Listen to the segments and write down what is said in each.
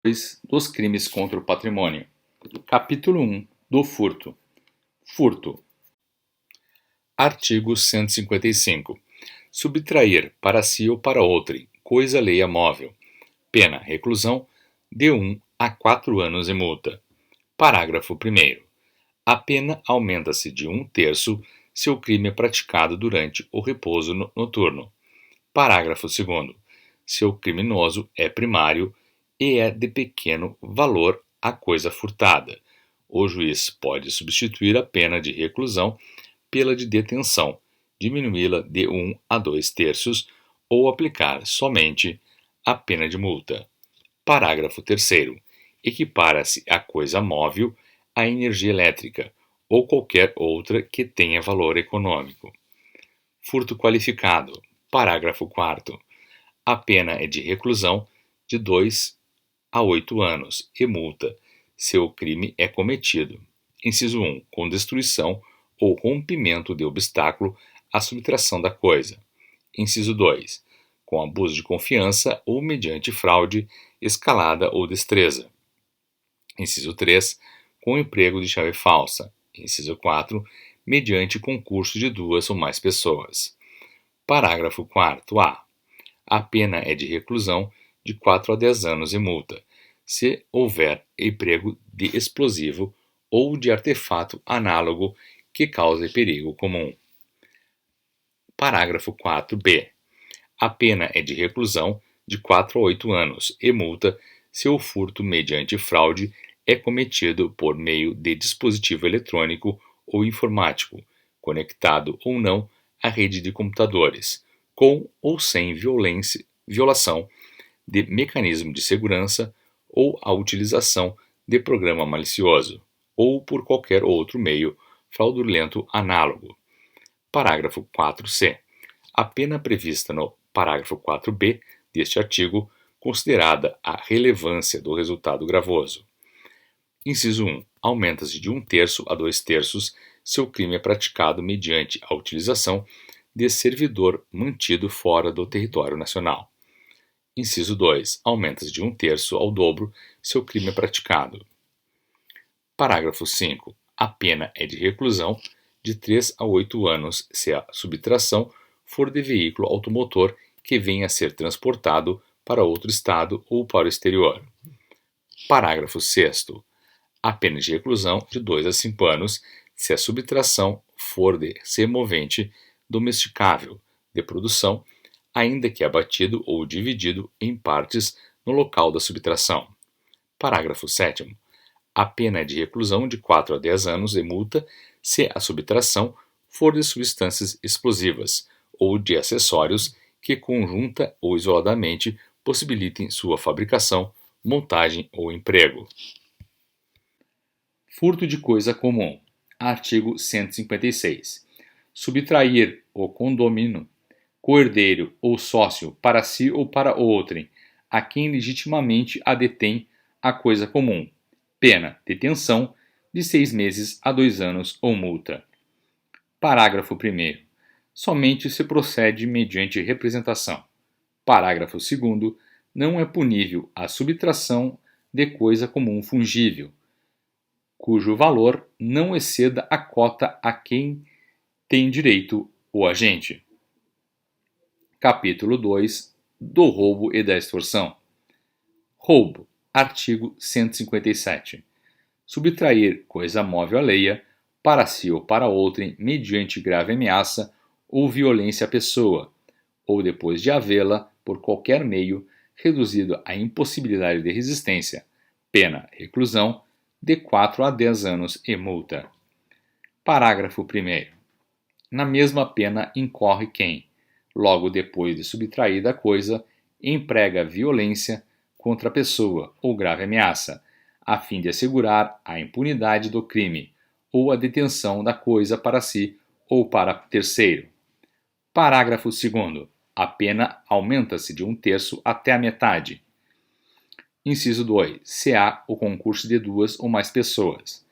2 dos crimes contra o patrimônio. Capítulo 1 do furto. Furto. Artigo 155. Subtrair para si ou para outrem coisa alheia móvel. Pena reclusão de 1 a 4 anos e multa. Parágrafo 1º. A pena aumenta-se de 1/3 se o crime é praticado durante o repouso noturno. Parágrafo 2º. Se o criminoso é primário e é de pequeno valor a coisa furtada, o juiz pode substituir a pena de reclusão pela de detenção, diminuí-la de 1 a 2/3 ou aplicar somente a pena de multa. Parágrafo 3º. Equipara-se a coisa móvel à energia elétrica ou qualquer outra que tenha valor econômico. Furto qualificado. Parágrafo 4º. A pena é de reclusão de 2 a 8 anos e multa se o crime é cometido. Inciso 1. Com destruição ou rompimento de obstáculo à subtração da coisa. Inciso 2. Com abuso de confiança ou mediante fraude, escalada ou destreza. Inciso 3. Com emprego de chave falsa. Inciso 4. Mediante concurso de 2 ou mais pessoas. Parágrafo 4º. A pena é de reclusão de 4 a 10 anos e multa, se houver emprego de explosivo ou de artefato análogo que cause perigo comum. Parágrafo 4b. A pena é de reclusão de 4 a 8 anos e multa se o furto mediante fraude é cometido por meio de dispositivo eletrônico ou informático, conectado ou não à rede de computadores, com ou sem violação de mecanismo de segurança ou a utilização de programa malicioso, ou por qualquer outro meio fraudulento análogo. Parágrafo 4c. A pena prevista no parágrafo 4b deste artigo, considerada a relevância do resultado gravoso. Inciso 1. Aumenta-se de 1/3 a 2/3 se o crime é praticado mediante a utilização de servidor mantido fora do território nacional. Inciso 2. Aumenta-se de 1/3 ao dobro se o crime é praticado. Parágrafo 5. A pena é de reclusão de 3 a 8 anos se a subtração for de veículo automotor que venha a ser transportado para outro estado ou para o exterior. Parágrafo 6º. A pena de reclusão de 2 a 5 anos se a subtração for de semovente domesticável de produção, ainda que abatido ou dividido em partes no local da subtração. Parágrafo 7º. A pena é de reclusão de 4 a 10 anos e multa se a subtração for de substâncias explosivas ou de acessórios que conjunta ou isoladamente possibilitem sua fabricação, montagem ou emprego. Furto de coisa comum. Artigo 156. Subtrair o condômino, coerdeiro ou sócio para si ou para outrem, a quem legitimamente a detém a coisa comum. Pena, detenção, de 6 meses a 2 anos ou multa. Parágrafo 1º. Somente se procede mediante representação. Parágrafo 2º. Não é punível a subtração de coisa comum fungível, cujo valor não exceda a cota a quem tem direito o agente. Capítulo 2 do roubo e da extorsão. Roubo. Artigo 157. Subtrair coisa móvel alheia para si ou para outrem mediante grave ameaça ou violência à pessoa, ou depois de havê-la, por qualquer meio, reduzido à impossibilidade de resistência, pena reclusão de 4 a 10 anos e multa. Parágrafo 1º. Na mesma pena incorre quem, logo depois de subtraída a coisa, emprega violência contra a pessoa ou grave ameaça, a fim de assegurar a impunidade do crime ou a detenção da coisa para si ou para terceiro. Parágrafo 2º. A pena aumenta-se de 1/3 até a metade. Inciso 2. Se há o concurso de 2 ou mais pessoas.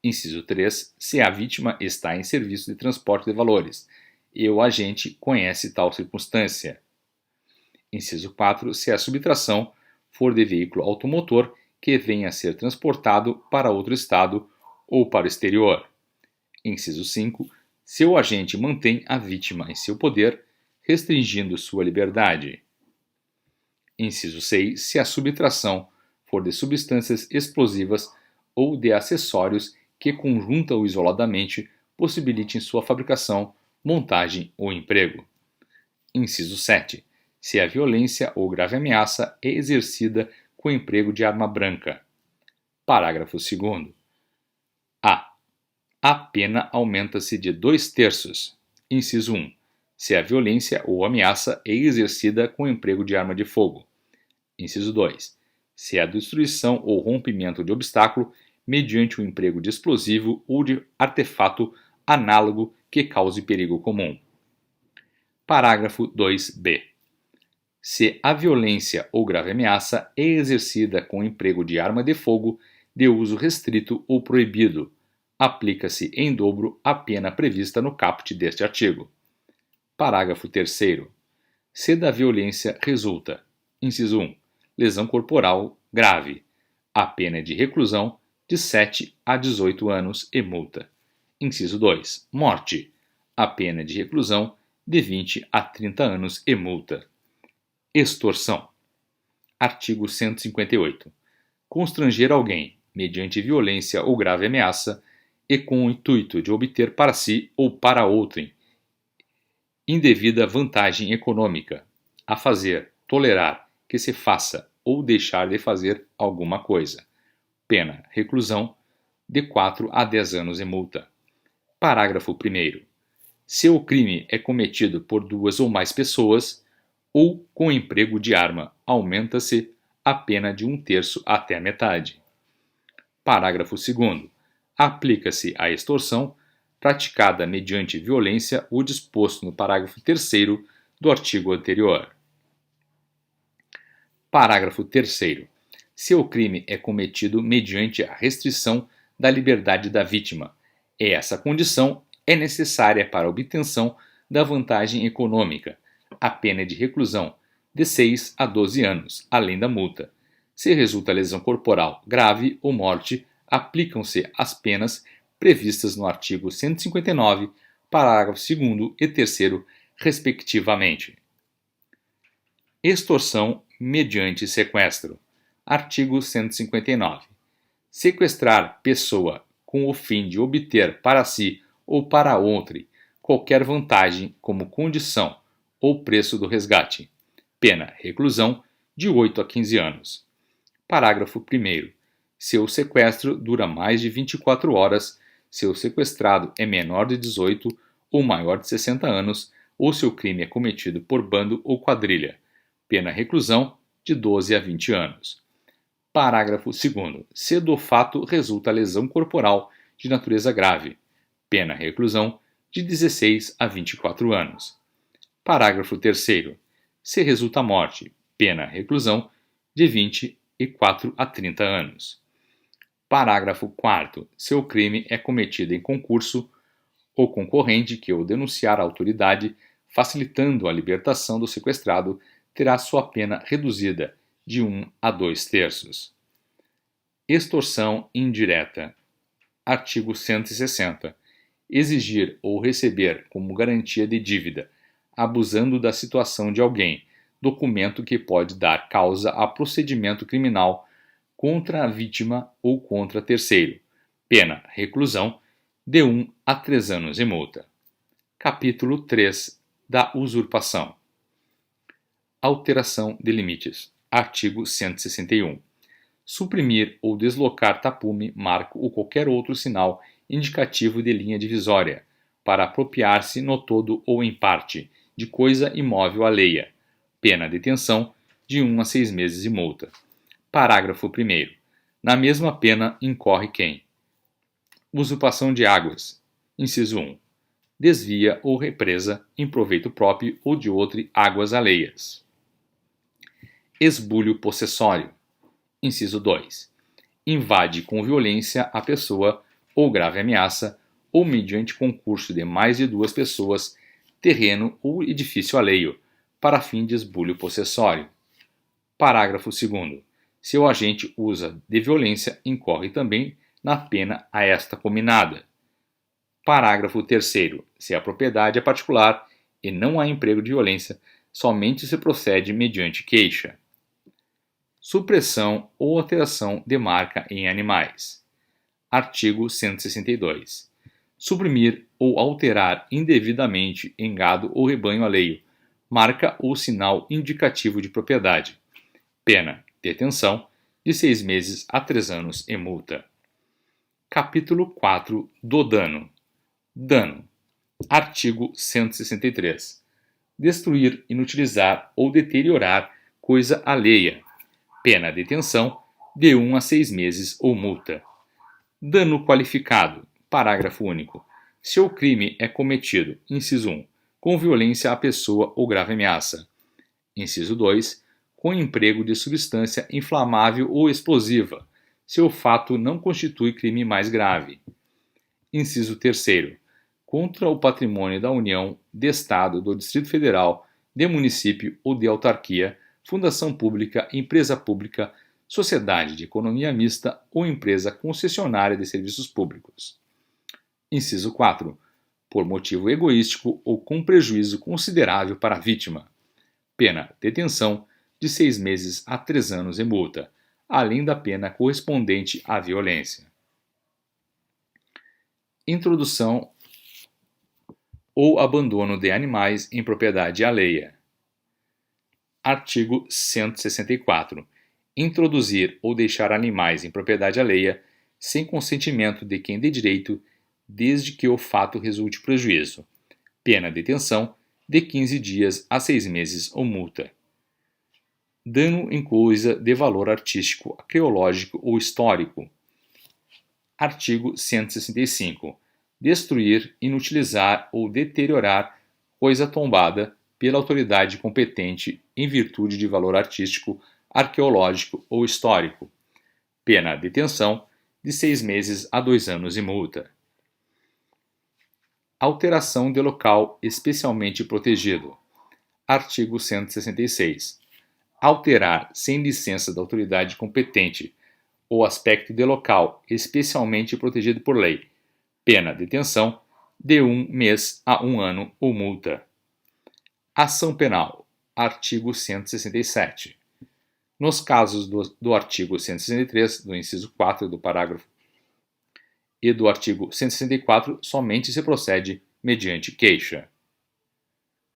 Inciso 3. Se a vítima está em serviço de transporte de valores e o agente conhece tal circunstância. Inciso 4. Se a subtração for de veículo automotor que venha a ser transportado para outro estado ou para o exterior. Inciso 5. Se o agente mantém a vítima em seu poder, restringindo sua liberdade. Inciso 6. Se a subtração for de substâncias explosivas ou de acessórios que conjunta ou isoladamente possibilitem sua fabricação, montagem ou emprego. Inciso 7. Se a violência ou grave ameaça é exercida com o emprego de arma branca. Parágrafo 2º. A pena aumenta-se de 2/3. Inciso 1. Se a violência ou ameaça é exercida com o emprego de arma de fogo. Inciso 2. Se a destruição ou rompimento de obstáculo mediante o emprego de explosivo ou de artefato análogo que cause perigo comum. Parágrafo 2b. Se a violência ou grave ameaça é exercida com o emprego de arma de fogo de uso restrito ou proibido, aplica-se em dobro a pena prevista no caput deste artigo. Parágrafo 3º. Se da violência resulta: inciso 1. Lesão corporal grave, a pena é de reclusão de 7 a 18 anos e multa. Inciso 2. Morte, a pena é de reclusão de 20 a 30 anos e multa. Extorsão. Artigo 158. Constranger alguém, mediante violência ou grave ameaça, e com o intuito de obter para si ou para outrem indevida vantagem econômica, a fazer, tolerar que se faça ou deixar de fazer alguma coisa. Pena, reclusão, de 4 a 10 anos e multa. Parágrafo 1º. Se o crime é cometido por 2 ou mais pessoas, ou com emprego de arma, aumenta-se a pena de 1/3 até a metade. Parágrafo 2º. Aplica-se a extorsão praticada mediante violência o disposto no parágrafo 3º do artigo anterior. Parágrafo 3º. Se o crime é cometido mediante a restrição da liberdade da vítima, essa condição é necessária para a obtenção da vantagem econômica, a pena é de reclusão de 6 a 12 anos, além da multa. Se resulta lesão corporal grave ou morte, aplicam-se as penas previstas no artigo 159, parágrafo 2º e 3º, respectivamente. Extorsão mediante sequestro. Artigo 159. Sequestrar pessoa com o fim de obter para si ou para outrem qualquer vantagem como condição ou preço do resgate. Pena, reclusão de 8 a 15 anos. Parágrafo 1º. Se o sequestro dura mais de 24 horas, se o sequestrado é menor de 18 ou maior de 60 anos, ou se o crime é cometido por bando ou quadrilha. Pena, reclusão de 12 a 20 anos. Parágrafo 2º. Se do fato resulta lesão corporal de natureza grave. Pena, reclusão de 16 a 24 anos. Parágrafo 3º. Se resulta morte. Pena, reclusão de 24 a 30 anos. Parágrafo 4º. Se o crime é cometido em concurso, o concorrente que o denunciar à autoridade, facilitando a libertação do sequestrado, terá sua pena reduzida de 1 a 2/3. Extorsão indireta. Artigo 160. Exigir ou receber como garantia de dívida, abusando da situação de alguém, documento que pode dar causa a procedimento criminal contra a vítima ou contra terceiro. Pena, reclusão de 1 a 3 anos e multa. Capítulo 3 da usurpação. Alteração de limites. Artigo 161. Suprimir ou deslocar tapume, marco ou qualquer outro sinal indicativo de linha divisória, para apropriar-se no todo ou em parte de coisa imóvel alheia. Pena, detenção de 1 a 6 meses e multa. Parágrafo 1º. Na mesma pena incorre quem: usurpação de águas. Inciso 1. Desvia ou represa, em proveito próprio ou de outrem, águas alheias. Esbulho possessório. Inciso 2. Invade com violência a pessoa ou grave ameaça, ou mediante concurso de mais de 2 pessoas, terreno ou edifício alheio, para fim de esbulho possessório. Parágrafo 2º. se o agente usa de violência, incorre também na pena a esta combinada. Parágrafo 3º. Se a propriedade é particular e não há emprego de violência, somente se procede mediante queixa. Supressão ou alteração de marca em animais. Artigo 162. Suprimir ou alterar indevidamente em gado ou rebanho alheio, marca ou sinal indicativo de propriedade. Pena: detenção de 6 meses a 3 anos e multa. Capítulo 4 do dano. Dano. Artigo 163. Destruir, inutilizar ou deteriorar coisa alheia. Pena: detenção de 1 a 6 meses ou multa. Dano qualificado. Parágrafo único. Se o crime é cometido, inciso 1, com violência à pessoa ou grave ameaça. Inciso 2, com emprego de substância inflamável ou explosiva, se o fato não constitui crime mais grave. Inciso 3, contra o patrimônio da União, de Estado, do Distrito Federal, de município ou de autarquia, fundação pública, empresa pública, sociedade de economia mista ou empresa concessionária de serviços públicos. Inciso 4, por motivo egoístico ou com prejuízo considerável para a vítima. Pena: detenção de 6 meses a 3 anos e multa, além da pena correspondente à violência. Introdução ou abandono de animais em propriedade alheia. Artigo 164. Introduzir ou deixar animais em propriedade alheia sem consentimento de quem de direito, desde que o fato resulte prejuízo. Pena: detenção de 15 dias a 6 meses ou multa. Dano em coisa de valor artístico, arqueológico ou histórico. Artigo 165. Destruir, inutilizar ou deteriorar coisa tombada pela autoridade competente em virtude de valor artístico, arqueológico ou histórico. Pena: detenção de 6 meses a 2 anos e multa. Alteração de local especialmente protegido. Artigo 166. Alterar, sem licença da autoridade competente, o aspecto de local especialmente protegido por lei. Pena: detenção de 1 mês a 1 ano ou multa. Ação penal. Artigo 167. Nos casos do artigo 163, do inciso 4 do parágrafo e do artigo 164, somente se procede mediante queixa.